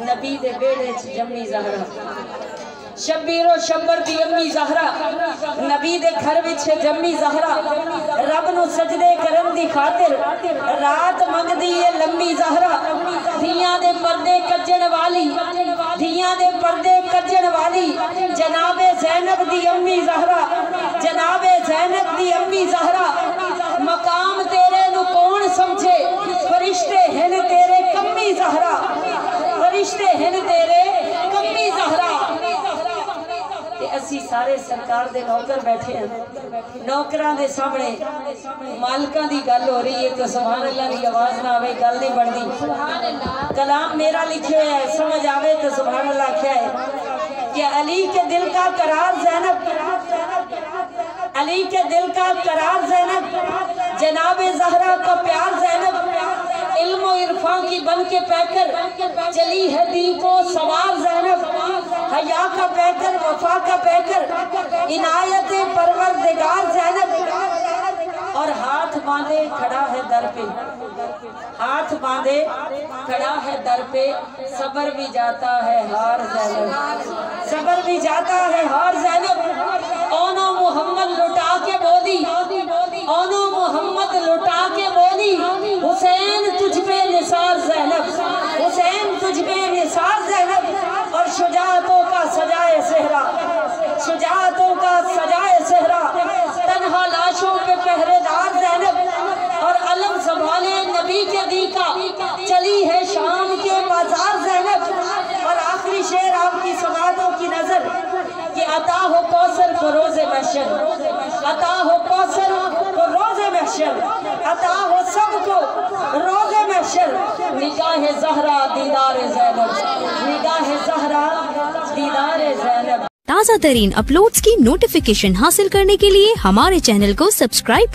نبی دے بیڑے چ جمی زہرا شبیر و شبر دی امی زہرا نبی دے گھر وچ جمی زہرا رب نو سجدے کرن دی خاطر رات منگدی ہے لمبی زہرا دھیاں دے پردے کجن والی دھیاں دے پردے کجن والی جناب زینب دی امی زہرا جناب زینب دی امی زہرا مقام تیرے نو کون سمجھے فرشتے ہیں تیرے کمی زہرا فرشتے ہیں تیرے کمی زہرا اسی سارے سرکار دے نوکر بیٹھے ہیں نوکران دے سامنے مالکان دی گل ہو رہی ہے تو سبحان اللہ دی آواز نہ آوے گل نہیں بڑھتی کلام میرا لکھے ہے سمجھ آوے تو سبحان اللہ کیا ہے کہ علی کے دل کا قرار زینب علی کے دل کا قرار زینب جناب زہرا کا پیار زینب علم و عرفان کی بن کے پیکر چلی ہے دین کو سوار زینب حیا کا پیکر وفا کا پیکر عنایت پروردگار زینب اور ہاتھ باندھے کھڑا ہے در پہ ہاتھ باندھے کھڑا ہے در پہ صبر بھی جاتا ہے ہار زینب صبر بھی جاتا ہے ہار زینب اونو محمد لٹا کے بولی اونو محمد لٹا کے بولی حسین تجھ پہ نثار زینب حسین تجھ پہ نثار زینب اور شجاعتوں کا سجائے صحرا شجاعتوں کا سجائے صحرا تنہا لاشوں پہ پہرے دار زینب اور علم سنبھالے نبی کے دی کا چلی ہے شام کے بازار زینب اور آخری شعر آپ کی سماعتوں کی نظر کہ عطا ہو کوثر کو روز محشر عطا ہو کوثر کو روز محشر عطا ہو سب کو روز محشر نگاہ زہرا دیدار زینب نگاہ زہرا دیدار زینب۔ تازہ ترین اپلوڈز کی نوٹیفیکیشن حاصل کرنے کے لیے ہمارے چینل کو سبسکرائب